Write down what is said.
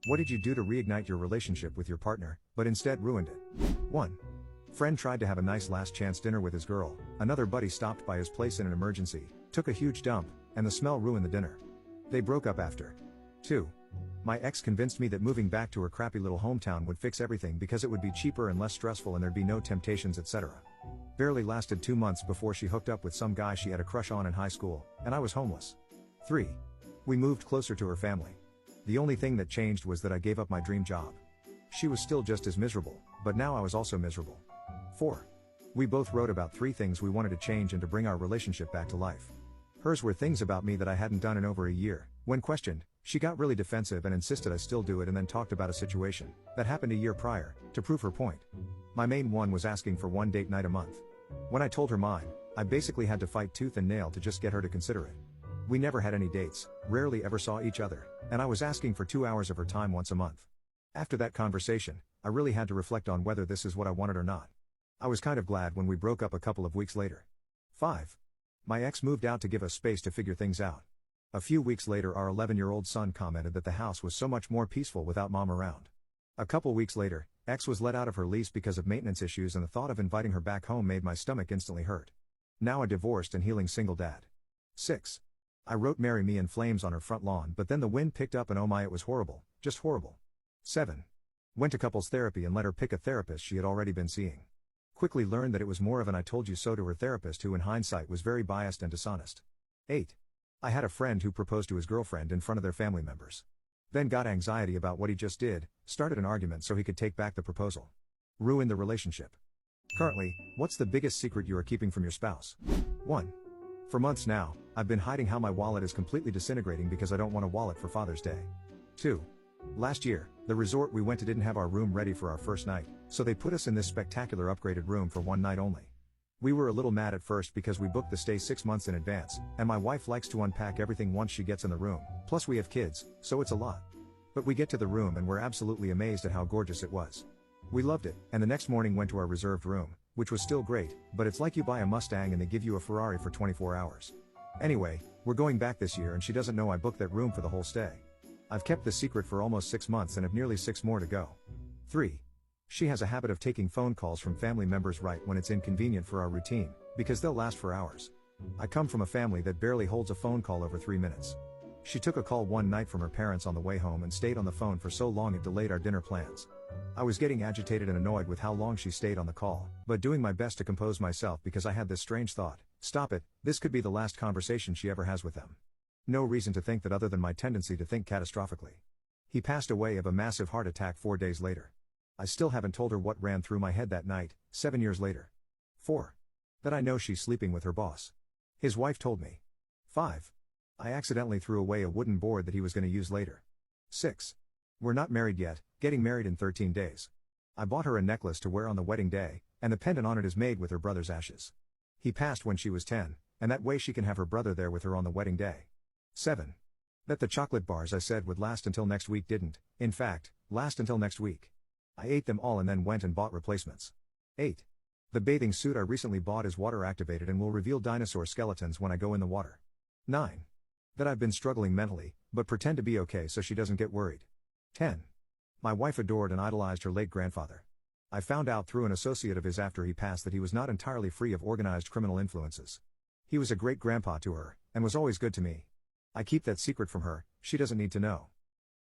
What did you do to reignite your relationship with your partner, but instead ruined it? 1. Friend tried to have a nice last chance dinner with his girl, another buddy stopped by his place in an emergency, took a huge dump, and the smell ruined the dinner. They broke up after. 2. My ex convinced me that moving back to her crappy little hometown would fix everything because it would be cheaper and less stressful and there'd be no temptations, etc. Barely lasted 2 months before she hooked up with some guy she had a crush on in high school, and I was homeless. 3. We moved closer to her family. The only thing that changed was that I gave up my dream job. She was still just as miserable, but now I was also miserable. 4. We both wrote about 3 things we wanted to change and to bring our relationship back to life. Hers were things about me that I hadn't done in over a year. When questioned, she got really defensive and insisted I still do it, and then talked about a situation that happened a year prior to prove her point. My main one was asking for one date night a month. When I told her mine, I basically had to fight tooth and nail to just get her to consider it. We never had any dates, rarely ever saw each other, and I was asking for 2 hours of her time once a month. After that conversation, I really had to reflect on whether this is what I wanted or not. I was kind of glad when we broke up a couple of weeks later. 5. My ex moved out to give us space to figure things out. A few weeks later, our 11-year-old son commented that the house was so much more peaceful without mom around. A couple weeks later, ex was let out of her lease because of maintenance issues, and the thought of inviting her back home made my stomach instantly hurt. Now a divorced and healing single dad. 6. I wrote "Marry Me" in flames on her front lawn, but then the wind picked up and oh my, it was horrible, just horrible. 7. Went to couples therapy and let her pick a therapist she had already been seeing. Quickly learned that it was more of an "I told you so" to her therapist, who in hindsight was very biased and dishonest. 8. I had a friend who proposed to his girlfriend in front of their family members. Then got anxiety about what he just did, started an argument so he could take back the proposal. Ruined the relationship. Currently, what's the biggest secret you are keeping from your spouse? 1. For months now, I've been hiding how my wallet is completely disintegrating because I don't want a wallet for Father's Day. 2. Last year, the resort we went to didn't have our room ready for our first night, so they put us in this spectacular upgraded room for one night only. We were a little mad at first because we booked the stay 6 months in advance, and my wife likes to unpack everything once she gets in the room, plus we have kids, so it's a lot. But we get to the room and we're absolutely amazed at how gorgeous it was. We loved it, and the next morning went to our reserved room, which was still great, but it's like you buy a Mustang and they give you a Ferrari for 24 hours. Anyway, we're going back this year and she doesn't know I booked that room for the whole stay. I've kept the secret for almost 6 months and have nearly 6 more to go. 3. She has a habit of taking phone calls from family members right when it's inconvenient for our routine, because they'll last for hours. I come from a family that barely holds a phone call over 3 minutes. She took a call one night from her parents on the way home and stayed on the phone for so long it delayed our dinner plans. I was getting agitated and annoyed with how long she stayed on the call, but doing my best to compose myself because I had this strange thought: stop it, this could be the last conversation she ever has with them. No reason to think that other than my tendency to think catastrophically. He passed away of a massive heart attack 4 days later. I still haven't told her what ran through my head that night, 7 years later. 4. That I know she's sleeping with her boss. His wife told me. 5. I accidentally threw away a wooden board that he was going to use later. 6. We're not married yet, getting married in 13 days. I bought her a necklace to wear on the wedding day, and the pendant on it is made with her brother's ashes. He passed when she was 10, and that way she can have her brother there with her on the wedding day. 7. That the chocolate bars I said would last until next week didn't, in fact, last until next week. I ate them all and then went and bought replacements. 8. The bathing suit I recently bought is water activated and will reveal dinosaur skeletons when I go in the water. 9. That I've been struggling mentally, but pretend to be okay so she doesn't get worried. 10. My wife adored and idolized her late grandfather. I found out through an associate of his after he passed that he was not entirely free of organized criminal influences. He was a great grandpa to her, and was always good to me. I keep that secret from her, she doesn't need to know.